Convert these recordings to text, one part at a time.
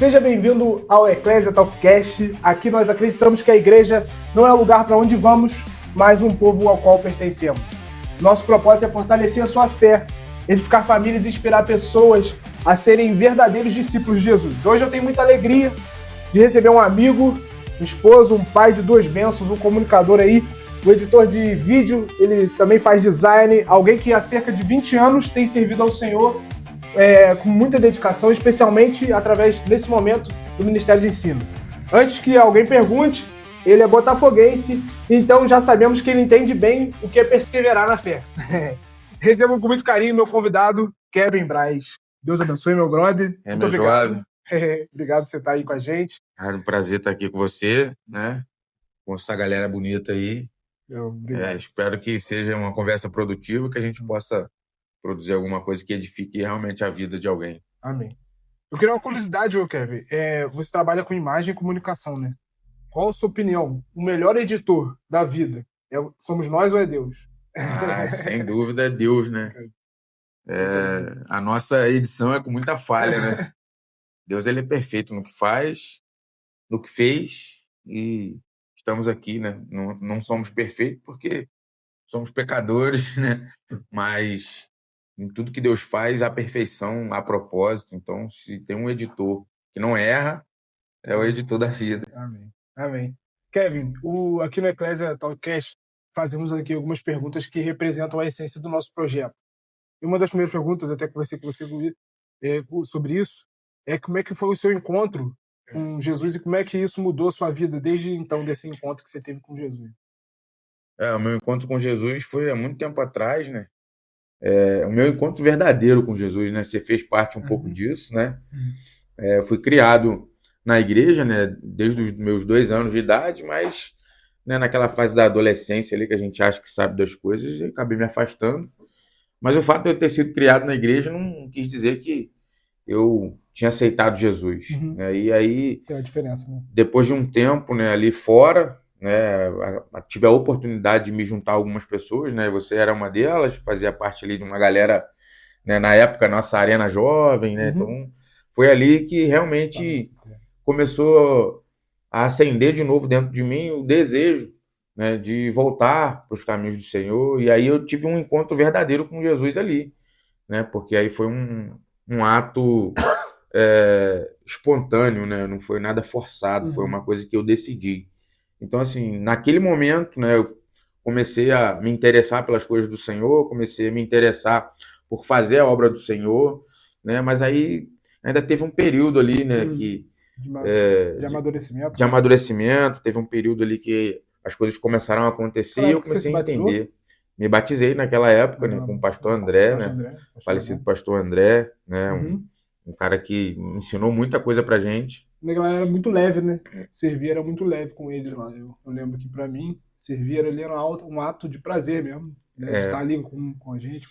Seja bem-vindo ao Eclésia Talkcast. Aqui nós acreditamos que a igreja não é o lugar para onde vamos, mas um povo ao qual pertencemos. Nosso propósito é fortalecer a sua fé, edificar famílias e inspirar pessoas a serem verdadeiros discípulos de Jesus. Hoje eu tenho muita alegria de receber um amigo, um esposo, um pai de duas bênçãos, um comunicador aí, o editor de vídeo, ele também faz design, alguém que há cerca de 20 anos tem servido ao Senhor com muita dedicação, especialmente através desse momento do Ministério de Ensino. Antes que alguém pergunte, ele é botafoguense, então já sabemos que ele entende bem o que é perseverar na fé. Recebo com muito carinho meu convidado, Kevin Braz. Deus abençoe, meu brother. Muito obrigado. Obrigado por você estar aí com a gente. É um prazer estar aqui com você, né? Com essa galera bonita aí. Espero que seja uma conversa produtiva, que a gente possa produzir alguma coisa que edifique realmente a vida de alguém. Amém. Eu queria uma curiosidade, Kevin. Você trabalha com imagem e comunicação, né? Qual a sua opinião? O melhor editor da vida? Somos nós ou é Deus? Sem dúvida é Deus, né? A nossa edição é com muita falha, né? Deus, ele é perfeito no que faz, no que fez, e estamos aqui, né? Não somos perfeitos porque somos pecadores, né? Mas em tudo que Deus faz, há perfeição, há propósito. Então, se tem um editor que não erra, é o editor da vida. Amém. Kevin, aqui no Eclésia Talkcast, fazemos aqui algumas perguntas que representam a essência do nosso projeto. E uma das primeiras perguntas, até conversei com você sobre isso, é como é que foi o seu encontro com Jesus e como é que isso mudou a sua vida desde então, desse encontro que você teve com Jesus? O meu encontro com Jesus foi há muito tempo atrás, né? O meu encontro verdadeiro com Jesus, né? Você fez parte um pouco disso, né? Eu fui criado na igreja, né? Desde os meus 2 anos de idade, mas né, naquela fase da adolescência ali que a gente acha que sabe das coisas, eu acabei me afastando. Mas o fato de eu ter sido criado na igreja não quis dizer que eu tinha aceitado Jesus. Né? E aí, tem uma diferença, né? Depois de um tempo, né, ali fora, né, tive a oportunidade de me juntar a algumas pessoas, né? Você era uma delas, fazia parte ali de uma galera, né, na época, nossa Arena Jovem, né? Então, foi ali que realmente começou a acender de novo dentro de mim o desejo, né, de voltar para os caminhos do Senhor. E aí eu tive um encontro verdadeiro com Jesus ali, né? Porque aí foi um ato espontâneo, né? Não foi nada forçado, foi uma coisa que eu decidi. Então, assim, naquele momento, né, eu comecei a me interessar pelas coisas do Senhor, comecei a me interessar por fazer a obra do Senhor, né? Mas aí ainda teve um período ali, né, de amadurecimento. De amadurecimento, teve um período ali que as coisas começaram a acontecer e eu comecei a entender. Me batizei naquela época, né, com o pastor André, né? Falecido pastor André, né? Um cara que ensinou muita coisa pra gente. A galera era muito leve, né? Servir era muito leve com ele lá. Eu lembro que pra mim, servir ali era um ato de prazer mesmo. Né? De estar ali com a gente.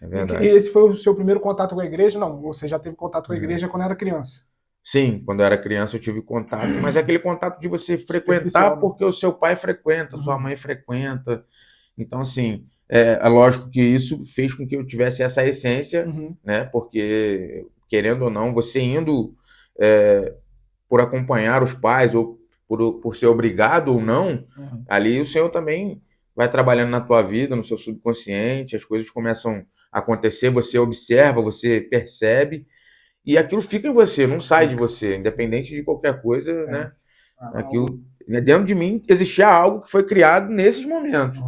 É verdade. E esse foi o seu primeiro contato com a igreja? Não, você já teve contato com a igreja quando era criança? Sim, quando eu era criança eu tive contato, mas é aquele contato de você frequentar porque o seu pai frequenta, sua mãe frequenta. Então, assim, é lógico que isso fez com que eu tivesse essa essência, né? Porque, querendo ou não, você indo por acompanhar os pais ou por ser obrigado ou não, ali o Senhor também vai trabalhando na tua vida, no seu subconsciente, as coisas começam a acontecer, você observa, você percebe, e aquilo fica em você, não sai de você, independente de qualquer coisa, né? Aquilo, dentro de mim existia algo que foi criado nesses momentos.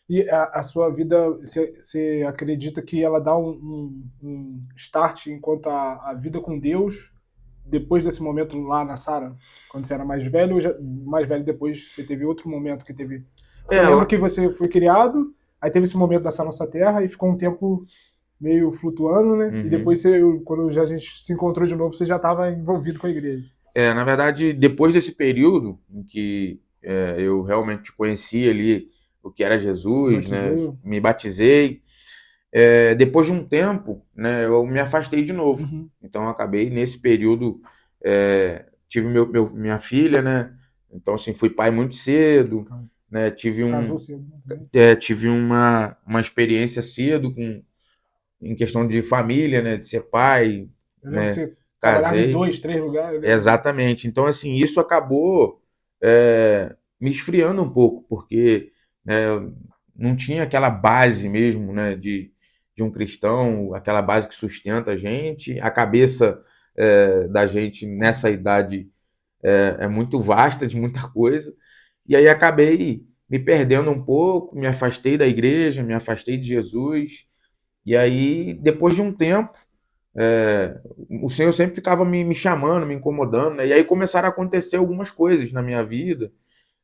E a sua vida, você acredita que ela dá um start enquanto a vida com Deus, depois desse momento lá na Sara, quando você era mais velho, ou mais velho depois você teve outro momento que teve... Eu lembro que você foi criado, aí teve esse momento dessa nossa terra e ficou um tempo meio flutuando, né? E depois, quando a gente se encontrou de novo, você já estava envolvido com a igreja. Na verdade, depois desse período em que eu realmente conheci ali o que era Jesus, né? Me batizei. Depois de um tempo, né, eu me afastei de novo. Então, eu acabei, nesse período, tive minha filha, né? Então, assim, fui pai muito cedo, né? Casou cedo. Tive uma experiência cedo em questão de família, né? De ser pai, né? Trabalhava em casei. 2, 3 lugares. Né? Exatamente. Então, assim, isso acabou me esfriando um pouco, porque não tinha aquela base mesmo, né, de um cristão, aquela base que sustenta a gente. A cabeça da gente nessa idade é muito vasta de muita coisa. E aí acabei me perdendo um pouco, me afastei da igreja, me afastei de Jesus. E aí, depois de um tempo, é, o Senhor sempre ficava me chamando, me incomodando, né? E aí começaram a acontecer algumas coisas na minha vida,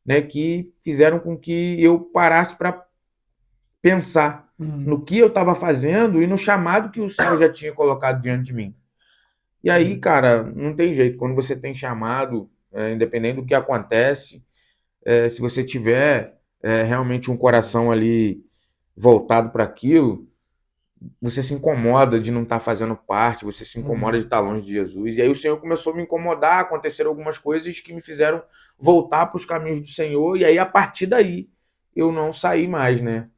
né, que fizeram com que eu parasse para pensar no que eu estava fazendo e no chamado que o Senhor já tinha colocado diante de mim. E aí, cara, não tem jeito. Quando você tem chamado, independente do que acontece, se você tiver realmente um coração ali voltado para aquilo, você se incomoda de não estar fazendo parte, você se incomoda de estar longe de Jesus. E aí o Senhor começou a me incomodar, aconteceram algumas coisas que me fizeram voltar para os caminhos do Senhor, e aí a partir daí eu não saí mais, né?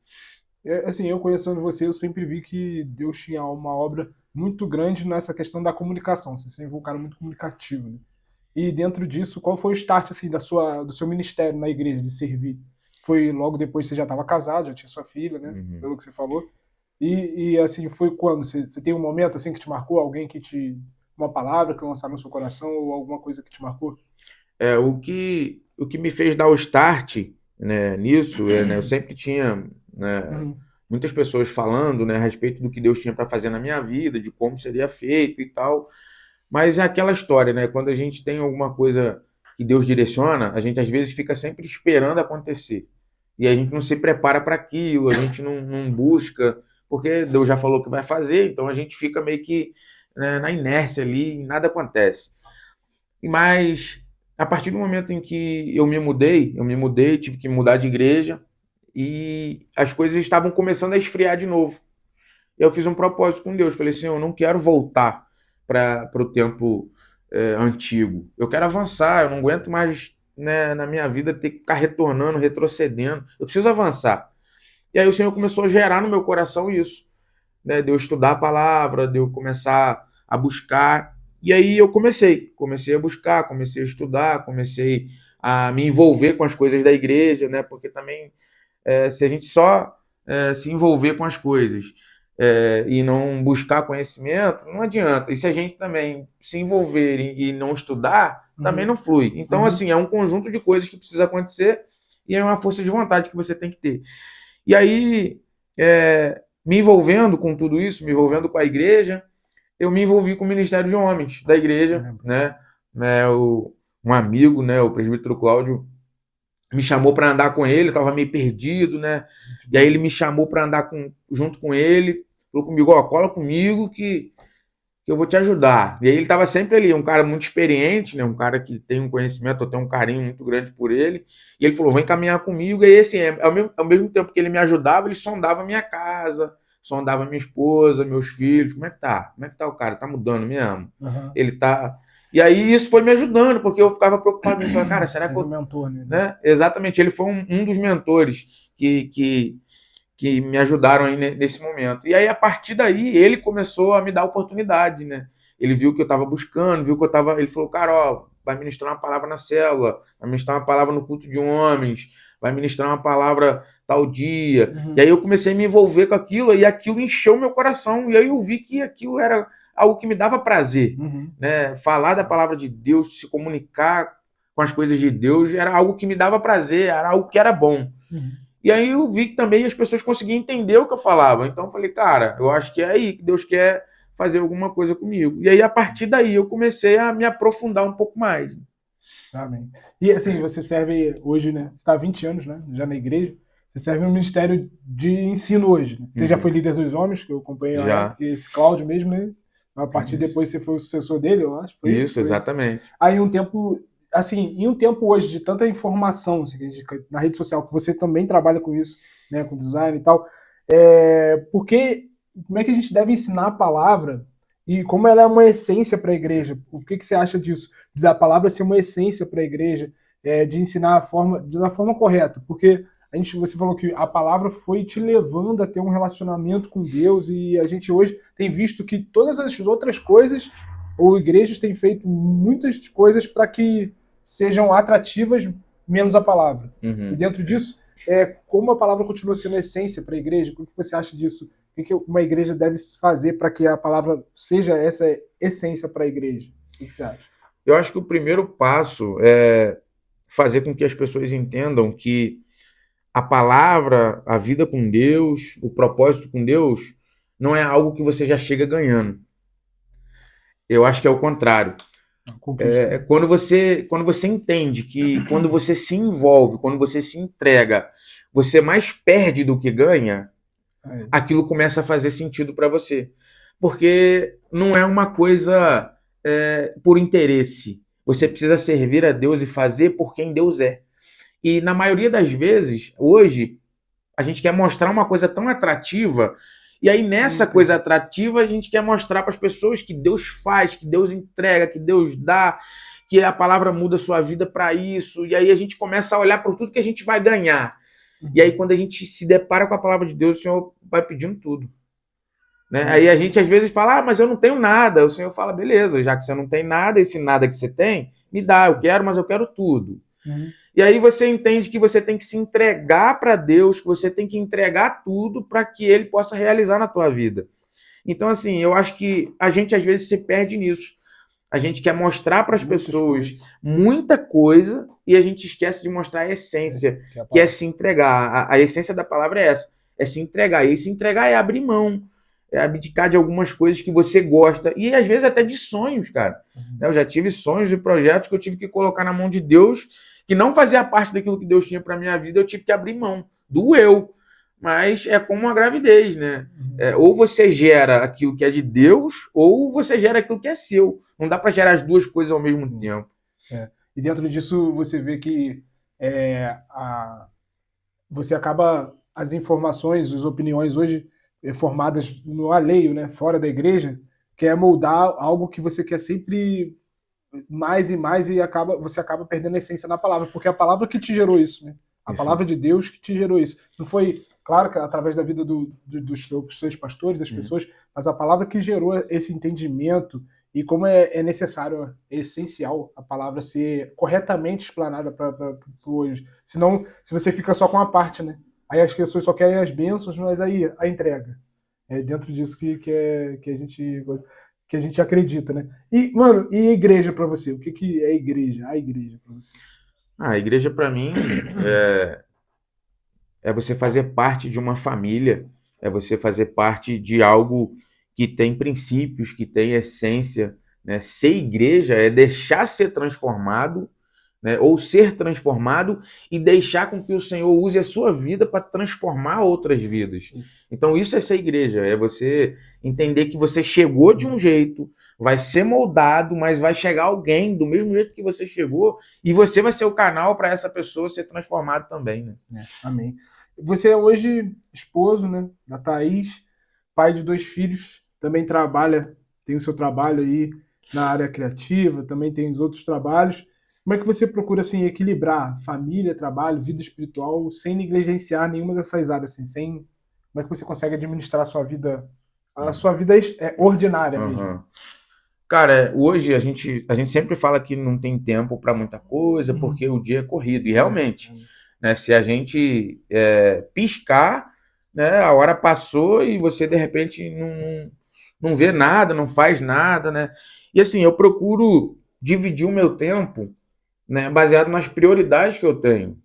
Assim, eu conhecendo você, eu sempre vi que Deus tinha uma obra muito grande nessa questão da comunicação. Você sempre foi um cara muito comunicativo, né? E dentro disso, qual foi o start assim do seu ministério na igreja de servir? Foi logo depois que você já estava casado, já tinha sua filha, né? Pelo que você falou. E assim, foi quando? Você tem um momento assim que te marcou? Alguém que te... Uma palavra que lançaram no seu coração ou alguma coisa que te marcou? O que me fez dar o start, né, nisso, né, eu sempre tinha, né, muitas pessoas falando, né, a respeito do que Deus tinha para fazer na minha vida, de como seria feito e tal. Mas é aquela história, né? Quando a gente tem alguma coisa que Deus direciona, a gente às vezes fica sempre esperando acontecer. E a gente não se prepara para aquilo, a gente não busca, porque Deus já falou que vai fazer, então a gente fica meio que, né, na inércia ali e nada acontece. Mas a partir do momento em que eu me mudei, tive que mudar de igreja e as coisas estavam começando a esfriar de novo. Eu fiz um propósito com Deus, falei assim, eu não quero voltar para o tempo antigo. Eu quero avançar, eu não aguento mais, né, na minha vida ter que ficar retornando, retrocedendo. Eu preciso avançar. E aí o Senhor começou a gerar no meu coração isso, né, de eu estudar a palavra, de eu começar a buscar. E aí eu comecei a buscar, comecei a estudar, comecei a me envolver com as coisas da igreja, né, porque também se a gente só se envolver com as coisas e não buscar conhecimento, não adianta. E se a gente também se envolver e não estudar, também não flui. Então, assim, é um conjunto de coisas que precisa acontecer e é uma força de vontade que você tem que ter. E aí, me envolvendo com tudo isso, me envolvendo com a igreja, eu me envolvi com o Ministério de Homens da igreja, né? Um amigo, né, o presbítero Cláudio, me chamou para andar com ele, eu estava meio perdido, né? E aí ele me chamou para andar junto com ele, falou comigo, ó, cola comigo que eu vou te ajudar. E aí ele estava sempre ali, um cara muito experiente, né? Um cara que tem um conhecimento, eu tenho um carinho muito grande por ele. E ele falou, vem caminhar comigo. E aí, assim, ao mesmo tempo que ele me ajudava, ele sondava a minha casa, sondava minha esposa, meus filhos. Como é que tá? Como é que tá o cara? Tá mudando mesmo? Ele tá... E aí isso foi me ajudando, porque eu ficava preocupado. Eu falava, cara, será que eu... mentor, né? Exatamente, ele foi um dos mentores que me ajudaram aí nesse momento. E aí, a partir daí, ele começou a me dar oportunidade, né? Ele viu que eu estava buscando, viu que eu estava... Ele falou, cara, ó, vai ministrar uma palavra na célula, vai ministrar uma palavra no culto de homens, vai ministrar uma palavra tal dia. E aí eu comecei a me envolver com aquilo, e aquilo encheu meu coração. E aí eu vi que aquilo era algo que me dava prazer, né? Falar da palavra de Deus, se comunicar com as coisas de Deus, era algo que me dava prazer, era algo que era bom. E aí eu vi que também as pessoas conseguiam entender o que eu falava. Então eu falei, cara, eu acho que é aí que Deus quer fazer alguma coisa comigo. E aí, a partir daí, eu comecei a me aprofundar um pouco mais. Amém. E assim, você serve hoje, né? Você está há 20 anos, né? Já na igreja. Você serve no Ministério de Ensino hoje. Né? Você já foi líder dos homens, que eu acompanhei lá, esse Cláudio mesmo, né? A partir depois você foi o sucessor dele, eu acho. Foi isso, exatamente. Isso. Aí um tempo, assim, em um tempo hoje de tanta informação assim, na rede social, que você também trabalha com isso, né? Com design e tal, como é que a gente deve ensinar a palavra e como ela é uma essência para a igreja? O que você acha disso? Da palavra ser uma essência para a igreja, de ensinar da forma correta? Porque você falou que a palavra foi te levando a ter um relacionamento com Deus e a gente hoje tem visto que todas as outras coisas ou igrejas têm feito muitas coisas para que sejam atrativas, menos a palavra. E dentro disso, como a palavra continua sendo essência para a igreja, o que você acha disso? O que uma igreja deve fazer para que a palavra seja essa essência para a igreja? O que você acha? Eu acho que o primeiro passo é fazer com que as pessoas entendam que a palavra, a vida com Deus, o propósito com Deus, não é algo que você já chega ganhando. Eu acho que é o contrário. Quando você entende que quando você se envolve, quando você se entrega, você mais perde do que ganha, aquilo começa a fazer sentido para você. Porque não é uma coisa por interesse. Você precisa servir a Deus e fazer por quem Deus é. E na maioria das vezes, hoje, a gente quer mostrar uma coisa tão atrativa, e aí nessa coisa atrativa a gente quer mostrar para as pessoas que Deus faz, que Deus entrega, que Deus dá, que a palavra muda a sua vida para isso, e aí a gente começa a olhar para tudo que a gente vai ganhar. E aí quando a gente se depara com a palavra de Deus, o Senhor vai pedindo tudo. Né? Aí a gente às vezes fala, mas eu não tenho nada. O Senhor fala, beleza, já que você não tem nada, esse nada que você tem, me dá, eu quero, mas eu quero tudo. E aí você entende que você tem que se entregar para Deus, que você tem que entregar tudo para que Ele possa realizar na tua vida. Então, assim, eu acho que a gente às vezes se perde nisso. A gente quer mostrar para as pessoas muita coisa e a gente esquece de mostrar a essência, que é se entregar. A essência da palavra é essa, é se entregar. E se entregar é abrir mão, é abdicar de algumas coisas que você gosta, e às vezes até de sonhos, cara. Eu já tive sonhos e projetos que eu tive que colocar na mão de Deus, que não fazia parte daquilo que Deus tinha para minha vida, eu tive que abrir mão. Doeu. Mas é como uma gravidez, né? Ou você gera aquilo que é de Deus, ou você gera aquilo que é seu. Não dá para gerar as duas coisas ao mesmo tempo. E dentro disso você vê que você acaba, as informações, as opiniões hoje formadas no alheio, né? Fora da igreja, quer moldar algo que você quer sempre mais e mais, e você acaba perdendo a essência da palavra, porque é a palavra que te gerou isso, né? A palavra de Deus que te gerou isso. Não foi, claro, que através da vida dos seus pastores, das pessoas, mas a palavra que gerou esse entendimento, e como é necessário, é essencial a palavra ser corretamente explanada para hoje. Senão, se você fica só com a parte, né? Aí as pessoas só querem as bênçãos, mas aí a entrega. É dentro disso que a gente acredita, né? E, mano, e a igreja para você? O que é igreja? A igreja para você? A igreja para mim é você fazer parte de uma família, é você fazer parte de algo que tem princípios, que tem essência, né? Ser igreja é deixar ser transformado, né? Ou ser transformado e deixar com que o Senhor use a sua vida para transformar outras vidas. Então isso é ser igreja, é você entender que você chegou de um jeito, vai ser moldado, mas vai chegar alguém do mesmo jeito que você chegou e você vai ser o canal para essa pessoa ser transformada também, né? Amém. Você é hoje esposo, né, da Thaís, pai de 2 filhos, também trabalha, tem o seu trabalho aí na área criativa, também tem os outros trabalhos. Como é que você procura assim equilibrar família, trabalho, vida espiritual, sem negligenciar nenhuma dessas áreas, assim, como é que você consegue administrar a sua vida ordinária mesmo? Cara, hoje a gente sempre fala que não tem tempo para muita coisa, porque o dia é corrido. E realmente, né, se a gente piscar, né, a hora passou e você de repente não vê nada, não faz nada, né? E assim, eu procuro dividir o meu tempo, né, baseado nas prioridades que eu tenho.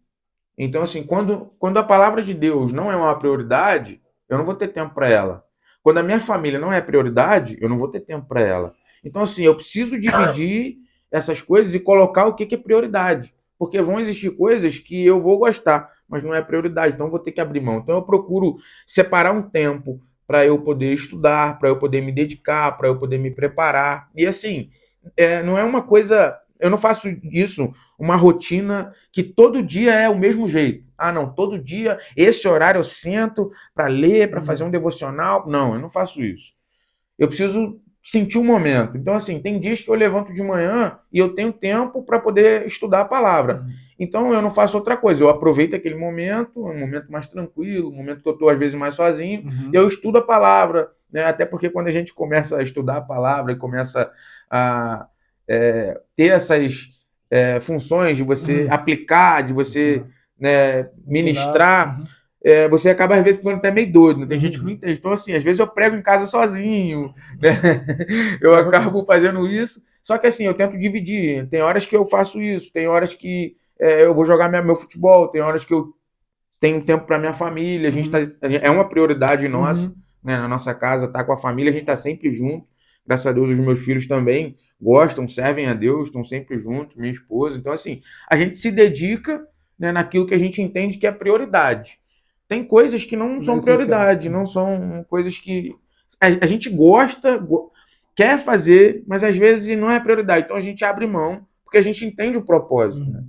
Então, assim, quando a palavra de Deus não é uma prioridade, eu não vou ter tempo para ela. Quando a minha família não é prioridade, eu não vou ter tempo para ela. Então, assim, eu preciso dividir essas coisas e colocar o que é prioridade. Porque vão existir coisas que eu vou gostar, mas não é prioridade, então eu vou ter que abrir mão. Então, eu procuro separar um tempo para eu poder estudar, para eu poder me dedicar, para eu poder me preparar. E, assim, não é uma coisa... Eu não faço isso uma rotina que todo dia é o mesmo jeito. Ah, não, todo dia, esse horário eu sento para ler, para fazer um devocional. Não, eu não faço isso. Eu preciso sentir um momento. Então, assim, tem dias que eu levanto de manhã e eu tenho tempo para poder estudar a palavra. Então eu não faço outra coisa, eu aproveito aquele momento, um momento mais tranquilo, um momento que eu estou às vezes mais sozinho, e eu estudo a palavra, né? Até porque quando a gente começa a estudar a palavra e começa a ter essas funções de você aplicar, de você ministrar, você acaba às vezes ficando até meio doido, né? Tem gente que não entende. Então assim, às vezes eu prego em casa sozinho, né? Eu acabo fazendo isso, só que assim, eu tento dividir. Tem horas que eu faço isso, tem horas que eu vou jogar meu futebol, tem horas que eu tenho tempo para minha família, é uma prioridade nossa, né, na nossa casa, tá com a família, a gente tá sempre junto. Graças a Deus, os meus filhos também gostam, servem a Deus, estão sempre juntos, minha esposa. Então, assim, a gente se dedica, né, naquilo que a gente entende que é prioridade. Tem coisas que não são prioridade, não são coisas que a gente gosta, quer fazer, mas às vezes não é prioridade. Então a gente abre mão, porque a gente entende o propósito, né?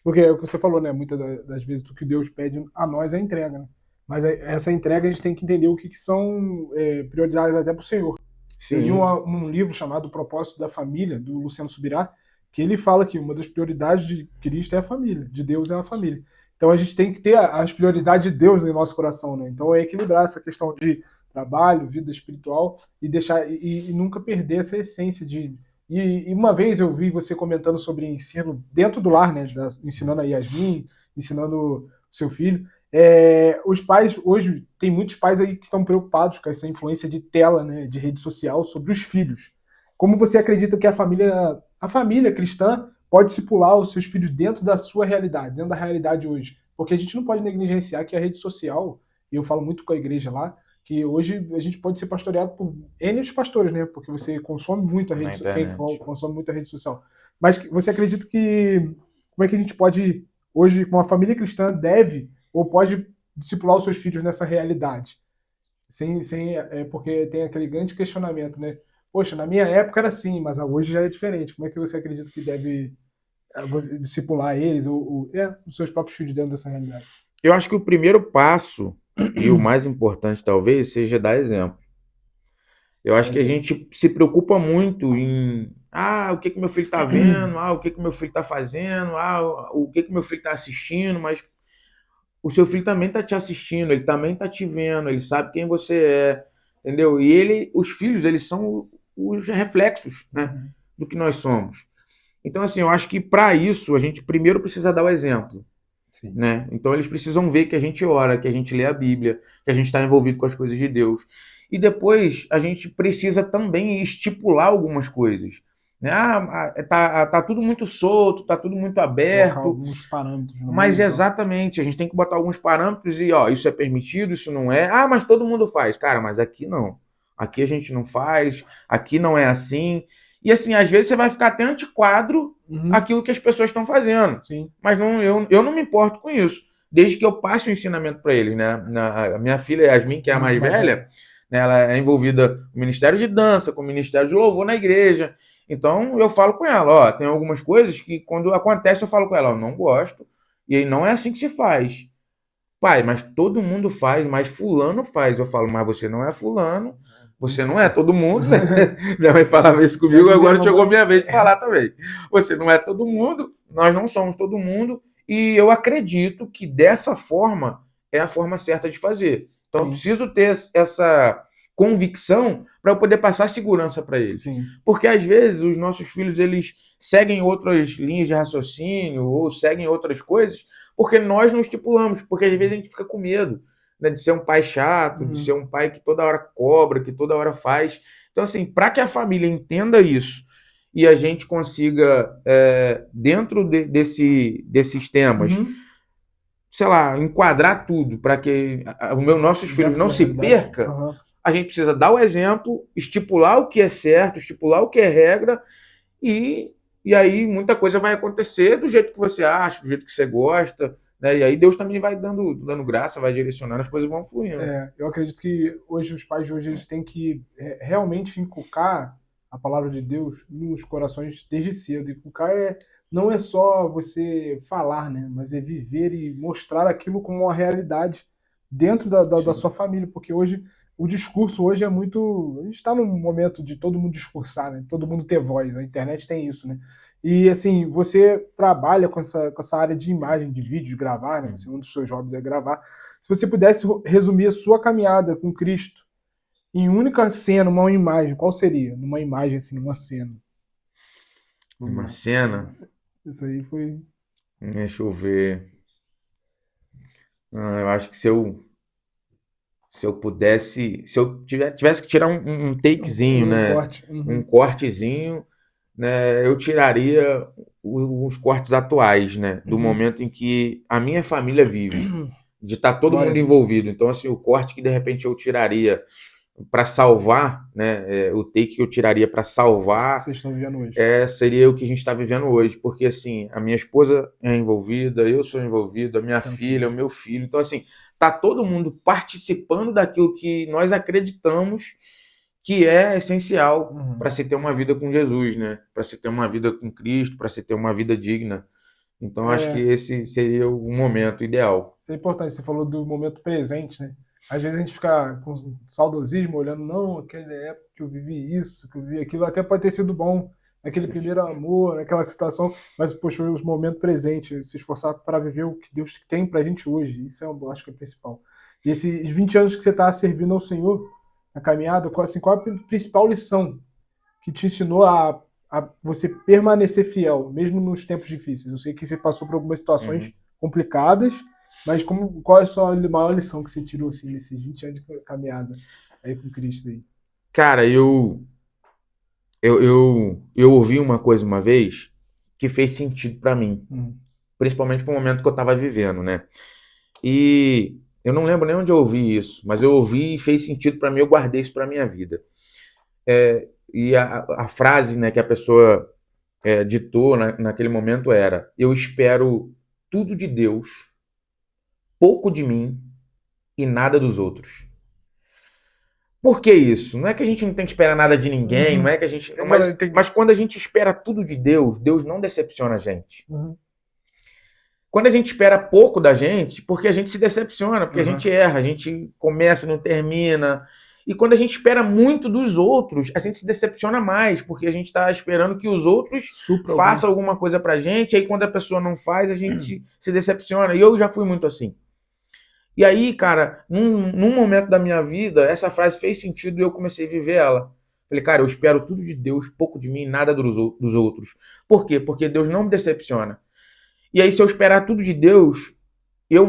Porque é o que você falou, né? Muitas das vezes o que Deus pede a nós é entrega, né? Mas essa entrega a gente tem que entender o que são prioridades até para o Senhor. Sim. Eu li um livro chamado O Propósito da Família, do Luciano Subirá, que ele fala que uma das prioridades de Cristo é a família, de Deus é a família. Então a gente tem que ter as prioridades de Deus no nosso coração, né? Então é equilibrar essa questão de trabalho, vida espiritual e deixar e nunca perder essa essência de... E uma vez eu vi você comentando sobre ensino dentro do lar, né? Ensinando a Yasmin, ensinando o seu filho. Os pais, hoje, tem muitos pais aí que estão preocupados com essa influência de tela, né? De rede social sobre os filhos. Como você acredita que a família cristã pode discipular os seus filhos dentro da sua realidade, dentro da realidade hoje? Porque a gente não pode negligenciar que a rede social, e eu falo muito com a igreja lá, que hoje a gente pode ser pastoreado por N pastores, né? Porque você consome muito a rede social. Mas você acredita que... Como é que a gente pode, hoje, com a família cristã, deve ou pode discipular os seus filhos nessa realidade? Porque tem aquele grande questionamento, né? Poxa, na minha época era assim, mas hoje já é diferente. Como é que você acredita que deve discipular eles os seus próprios filhos dentro dessa realidade? Eu acho que o primeiro passo, e o mais importante talvez, seja dar exemplo. Eu acho que a gente se preocupa muito em o que meu filho está vendo, o que meu filho está fazendo, o que meu filho está assistindo, mas o seu filho também está te assistindo, ele também está te vendo, ele sabe quem você é, entendeu? E os filhos, eles são os reflexos, né, do que nós somos. Então, assim, eu acho que para isso a gente primeiro precisa dar o exemplo. Sim. Né? Então eles precisam ver que a gente ora, que a gente lê a Bíblia, que a gente está envolvido com as coisas de Deus. E depois a gente precisa também estipular algumas coisas. Né? Tá tudo muito solto, tá tudo muito aberto. Colocar alguns parâmetros. Mas exatamente, a gente tem que botar alguns parâmetros e isso é permitido, isso não é. Mas todo mundo faz. Cara, mas aqui não. Aqui a gente não faz, aqui não é assim. E assim, às vezes você vai ficar até antiquadro aquilo que as pessoas estão fazendo. Sim. Mas eu não me importo com isso. Desde que eu passe o ensinamento para eles, né? A minha filha Yasmin, que é a mais velha, né, ela é envolvida com o Ministério de Dança, com o Ministério de Louvor na igreja. Então eu falo com ela, tem algumas coisas que quando acontece eu falo com ela, eu não gosto, e aí não é assim que se faz. Pai, mas todo mundo faz, mas fulano faz. Eu falo, mas você não é fulano. Você não é todo mundo, né? Minha mãe falava isso comigo, agora chegou minha vez de falar também. Você não é todo mundo, nós não somos todo mundo, e eu acredito que dessa forma é a forma certa de fazer. Então eu preciso ter essa convicção para eu poder passar segurança para eles. Sim. Porque às vezes os nossos filhos, eles seguem outras linhas de raciocínio ou seguem outras coisas porque nós não estipulamos, porque às vezes a gente fica com medo, né, de ser um pai chato, de ser um pai que toda hora cobra, que toda hora faz. Então, assim, para que a família entenda isso e a gente consiga, dentro desses temas, sei lá, enquadrar tudo para que nossos filhos não se percam, a gente precisa dar o exemplo, estipular o que é certo, estipular o que é regra e aí muita coisa vai acontecer do jeito que você acha, do jeito que você gosta, né? E aí Deus também vai dando graça, vai direcionando, as coisas vão fluindo. Eu acredito que hoje os pais de hoje eles têm que realmente inculcar a palavra de Deus nos corações desde cedo. Inculcar não é só você falar, né? Mas é viver e mostrar aquilo como uma realidade dentro da sua família, porque hoje o discurso hoje é muito... A gente está num momento de todo mundo discursar, né? Todo mundo ter voz, a internet tem isso, né? E, assim, você trabalha com essa área de imagem, de vídeo, de gravar, né? Um dos seus hobbies é gravar. Se você pudesse resumir a sua caminhada com Cristo em única cena, uma imagem, qual seria? Numa imagem, assim, numa cena. Uma cena? Isso aí foi... Deixa eu ver. Eu acho que se eu pudesse, se eu tivesse que tirar um takezinho, né? Corte. Um cortezinho, né? Eu tiraria os cortes atuais, né? Do momento em que a minha família vive, de estar todo Glória mundo a Deus. envolvido. Então, assim, o corte que de repente eu tiraria para salvar, né? O take que eu tiraria para salvar Vocês estão vivendo hoje. seria o que a gente está vivendo hoje, porque assim, a minha esposa é envolvida, eu sou envolvido, a minha filha, o meu filho. Então, assim, tá todo mundo participando daquilo que nós acreditamos que é essencial para se ter uma vida com Jesus, né? Para se ter uma vida com Cristo, para se ter uma vida digna. Então, acho que esse seria o momento ideal. Isso é importante, você falou do momento presente, né? Às vezes a gente fica com saudosismo, olhando, não, aquela época que eu vivi isso, que eu vivi aquilo, até pode ter sido bom, naquele primeiro amor, naquela situação, mas, poxa, os momentos presentes, se esforçar para viver o que Deus tem pra gente hoje, isso eu acho que é o principal. E esses 20 anos que você está servindo ao Senhor, na caminhada, qual a principal lição que te ensinou a você permanecer fiel, mesmo nos tempos difíceis? Eu sei que você passou por algumas situações complicadas, mas qual é a sua maior lição que você tirou assim, nesses 20 anos de caminhada aí com Cristo aí? Cara, eu ouvi uma coisa uma vez que fez sentido para mim, principalmente pro momento que eu tava vivendo, né? E eu não lembro nem onde eu ouvi isso, mas eu ouvi e fez sentido para mim, eu guardei isso para minha vida. E a frase, né, que a pessoa ditou naquele momento era: eu espero tudo de Deus, pouco de mim e nada dos outros. Por que isso? Não é que a gente não tem que esperar nada de ninguém, não é que a gente. Mas quando a gente espera tudo de Deus, Deus não decepciona a gente. Quando a gente espera pouco da gente, porque a gente se decepciona, porque a gente erra, a gente começa e não termina. E quando a gente espera muito dos outros, a gente se decepciona mais, porque a gente está esperando que os outros façam alguma coisa pra gente, e aí quando a pessoa não faz, a gente se decepciona. E eu já fui muito assim. E aí, cara, num momento da minha vida, essa frase fez sentido e eu comecei a viver ela. Falei, cara, eu espero tudo de Deus, pouco de mim, nada dos outros. Por quê? Porque Deus não me decepciona. E aí, se eu esperar tudo de Deus, eu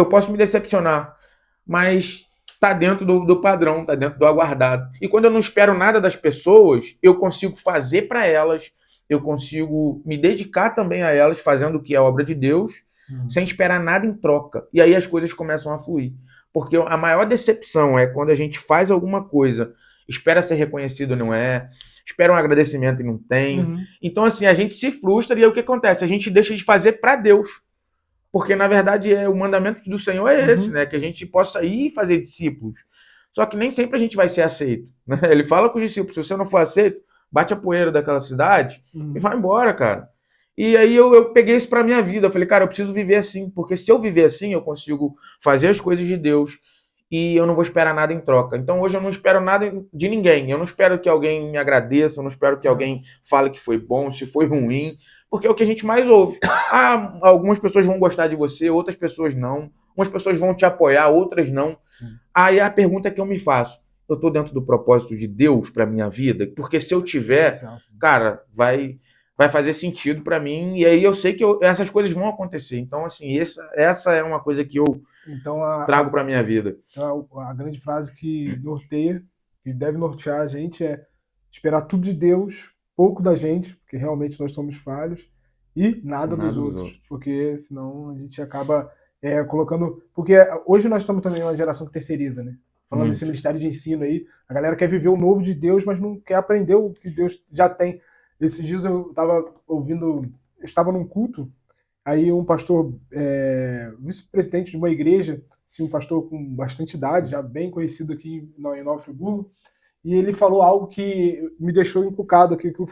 posso me decepcionar, mas tá dentro do padrão, tá dentro do aguardado. E quando eu não espero nada das pessoas, eu consigo fazer para elas, eu consigo me dedicar também a elas, fazendo o que é obra de Deus, sem esperar nada em troca. E aí as coisas começam a fluir. Porque a maior decepção é quando a gente faz alguma coisa, espera ser reconhecido, não é, espera um agradecimento e não tem. Então, assim, a gente se frustra e aí o que acontece? A gente deixa de fazer para Deus. Porque, na verdade, o mandamento do Senhor é esse, né? Que a gente possa ir e fazer discípulos. Só que nem sempre a gente vai ser aceito, né? Ele fala com os discípulos, se você não for aceito, bate a poeira daquela cidade e vai embora, cara. E aí eu peguei isso pra minha vida. Eu falei, cara, eu preciso viver assim, porque se eu viver assim, eu consigo fazer as coisas de Deus e eu não vou esperar nada em troca. Então hoje eu não espero nada de ninguém. Eu não espero que alguém me agradeça, eu não espero que alguém fale que foi bom, se foi ruim, porque é o que a gente mais ouve. Algumas pessoas vão gostar de você, outras pessoas não. Umas pessoas vão te apoiar, outras não. Aí a pergunta que eu me faço, eu tô dentro do propósito de Deus pra minha vida? Porque se eu tiver, cara, vai fazer sentido para mim, e aí eu sei que essas coisas vão acontecer. Então, assim, essa é uma coisa que eu trago para minha vida. Então, a grande frase que norteia, que deve nortear a gente é esperar tudo de Deus, pouco da gente, porque realmente nós somos falhos, e nada dos outros, porque senão a gente acaba colocando... Porque hoje nós estamos também uma geração que terceiriza, né? Falando desse ministério de ensino aí, a galera quer viver o novo de Deus, mas não quer aprender o que Deus já tem. Esses dias eu estava num culto, aí um pastor, vice-presidente de uma igreja, assim, um pastor com bastante idade, já bem conhecido aqui em Nova Friburgo, e ele falou algo que me deixou encucado aqui, que eu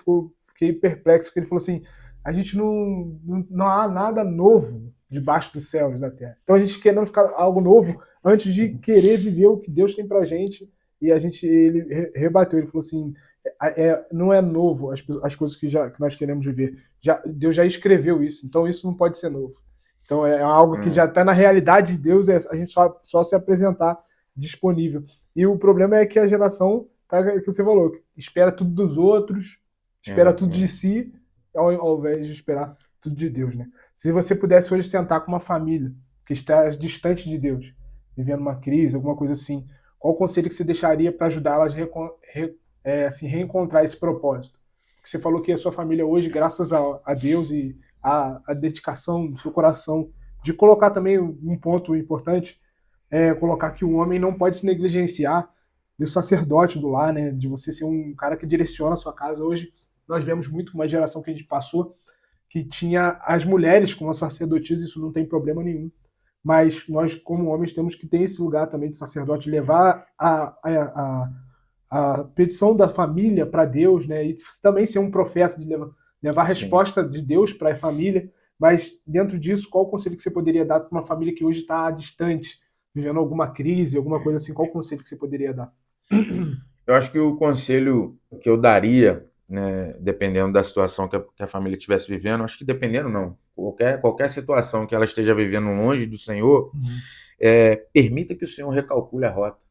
fiquei perplexo, que ele falou assim, a gente não há nada novo debaixo dos céus da terra. Então a gente querendo ficar algo novo antes de querer viver o que Deus tem pra gente e ele rebateu, ele falou assim, não é novo as coisas que nós queremos viver. Deus já escreveu isso, então isso não pode ser novo. Então é algo que já está na realidade de Deus, a gente só se apresentar disponível. E o problema é que a geração, que você falou, espera tudo dos outros, espera tudo de si, ao invés de esperar tudo de Deus, né? Se você pudesse hoje sentar com uma família que está distante de Deus, vivendo uma crise, alguma coisa assim, qual o conselho que você deixaria para ajudá-las a reencontrar esse propósito? Porque você falou que a sua família hoje, graças a Deus e a dedicação do seu coração, de colocar também um ponto importante, colocar que o homem não pode se negligenciar do sacerdote do lar, né? De você ser um cara que direciona a sua casa. Hoje nós vemos muito uma geração que a gente passou que tinha as mulheres como sacerdotisas, isso não tem problema nenhum. Mas nós, como homens, temos que ter esse lugar também de sacerdote, levar a petição da família para Deus, né? E também ser um profeta, de levar a resposta de Deus para a família. Mas dentro disso, qual o conselho que você poderia dar para uma família que hoje está distante, vivendo alguma crise, alguma coisa assim? Qual o conselho que você poderia dar? Eu acho que o conselho que eu daria, né, dependendo da situação que a família estivesse vivendo, acho que dependendo não, qualquer situação que ela esteja vivendo longe do Senhor, permita que o Senhor recalcule a rota.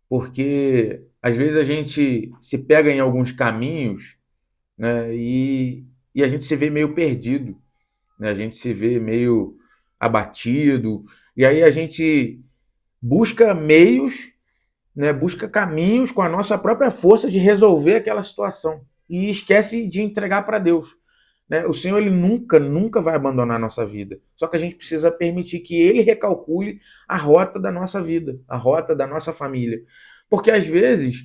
Porque às vezes a gente se pega em alguns caminhos, né, e a gente se vê meio perdido, né, a gente se vê meio abatido, e aí a gente busca meios, né, busca caminhos com a nossa própria força de resolver aquela situação e esquece de entregar para Deus, né? O Senhor, ele nunca vai abandonar a nossa vida, só que a gente precisa permitir que ele recalcule a rota da nossa vida, a rota da nossa família, porque às vezes,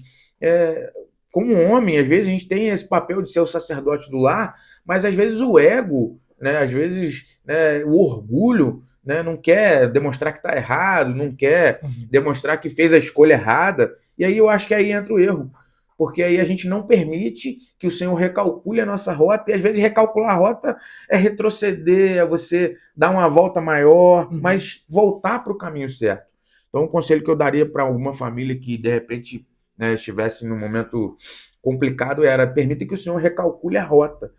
como homem, às vezes a gente tem esse papel de ser o sacerdote do lar, mas às vezes o ego, né, às vezes, né, o orgulho, né, não quer demonstrar que está errado, não quer demonstrar que fez a escolha errada, e aí eu acho que aí entra o erro, porque aí a gente não permite que o Senhor recalcule a nossa rota, e às vezes recalcular a rota é retroceder, é você dar uma volta maior, mas voltar para o caminho certo. Então um conselho que eu daria para alguma família que de repente, né, estivesse num momento complicado era: permita que o Senhor recalcule a rota,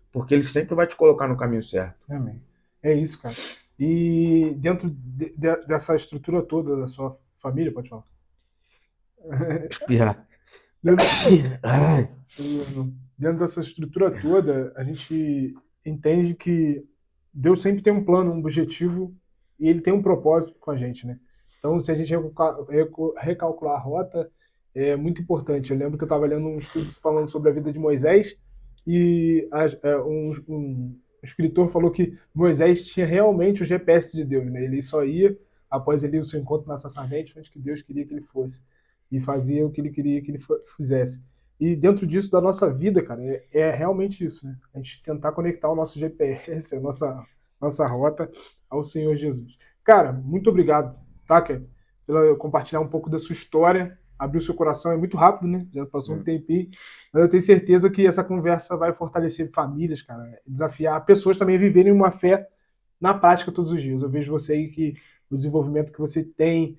porque ele sempre vai te colocar no caminho certo. Amém. É isso, cara. E dentro dessa estrutura toda da sua família, pode falar? Dentro dessa estrutura toda, a gente entende que Deus sempre tem um plano, um objetivo, e ele tem um propósito com a gente, né? Então, se a gente recalcular a rota, é muito importante. Eu lembro que eu estava lendo um estudo falando sobre a vida de Moisés, e um escritor falou que Moisés tinha realmente o GPS de Deus, né? Ele só ia, após o seu encontro na sarça onde que Deus queria que ele fosse, e fazia o que ele queria que ele fizesse. E dentro disso, da nossa vida, cara, é realmente isso, né? A gente tentar conectar o nosso GPS, a nossa rota ao Senhor Jesus. Cara, muito obrigado, tá, Kevin, pela compartilhar um pouco da sua história, abrir o seu coração. É muito rápido, né? Já passou um tempinho. Mas eu tenho certeza que essa conversa vai fortalecer famílias, cara. Desafiar pessoas também a viverem uma fé na prática todos os dias. Eu vejo você aí que o desenvolvimento que você tem,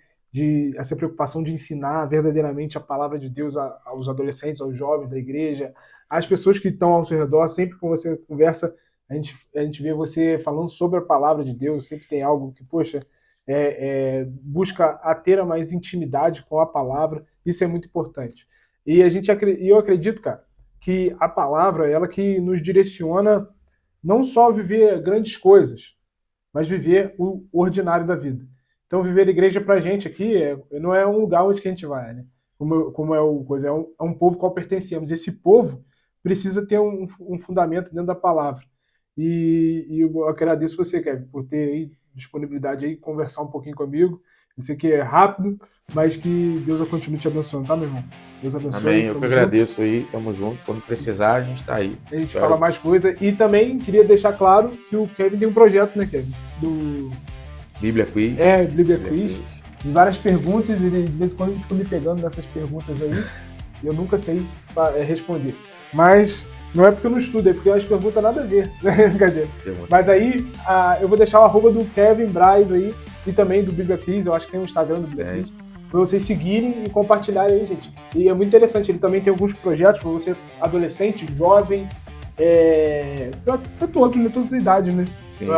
essa preocupação de ensinar verdadeiramente a palavra de Deus aos adolescentes, aos jovens da igreja, às pessoas que estão ao seu redor. Sempre que você conversa, a gente vê você falando sobre a palavra de Deus. Sempre tem algo que, poxa, busca a ter mais intimidade com a palavra. Isso é muito importante. E eu acredito, cara, que a palavra é ela que nos direciona não só a viver grandes coisas, mas viver o ordinário da vida. Então, viver a igreja pra gente aqui não é um lugar onde que a gente vai, né? Como é um povo ao qual pertencemos. Esse povo precisa ter um fundamento dentro da palavra. E eu agradeço você, Kevin, por ter aí disponibilidade aí, conversar um pouquinho comigo. Eu sei que é rápido, mas que Deus continue te abençoando, tá, meu irmão? Deus abençoe. Amém, eu que agradeço aí, tamo junto. Quando precisar, a gente tá aí. A gente fala mais coisa. E também queria deixar claro que o Kevin tem um projeto, né, Kevin? Do Bíblia Quiz. Bíblia Quiz. De várias perguntas, e de vez em quando a gente fica me pegando nessas perguntas aí, e eu nunca sei responder. Mas não é porque eu não estudo, é porque as perguntas nada a ver. Cadê? Mas aí eu vou deixar o @ do Kevin Braz aí, e também do Bíblia Quiz. Eu acho que tem um Instagram do Bíblia Quiz. para vocês seguirem e compartilharem aí, gente. E é muito interessante, ele também tem alguns projetos para você, adolescente, jovem, para todos, né? Todas as idades, né? Sim.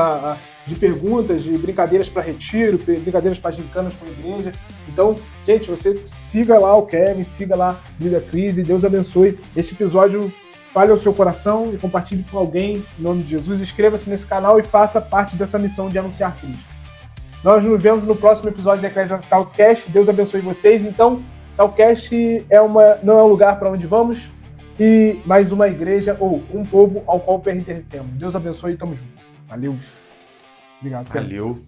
De perguntas, de brincadeiras para retiro, brincadeiras para gincanas com a igreja. Então, gente, você siga lá o Kevin, siga lá Bíblia Crise, Deus abençoe. Este episódio fale ao seu coração e compartilhe com alguém, em nome de Jesus. Inscreva-se nesse canal e faça parte dessa missão de anunciar Cristo. Nós nos vemos no próximo episódio da Eclésia Talkcast. Deus abençoe vocês. Então, Talkcast não é um lugar para onde vamos, e mais uma igreja ou um povo ao qual pertencemos. Deus abençoe e tamo junto. Valeu. Obrigado. Valeu.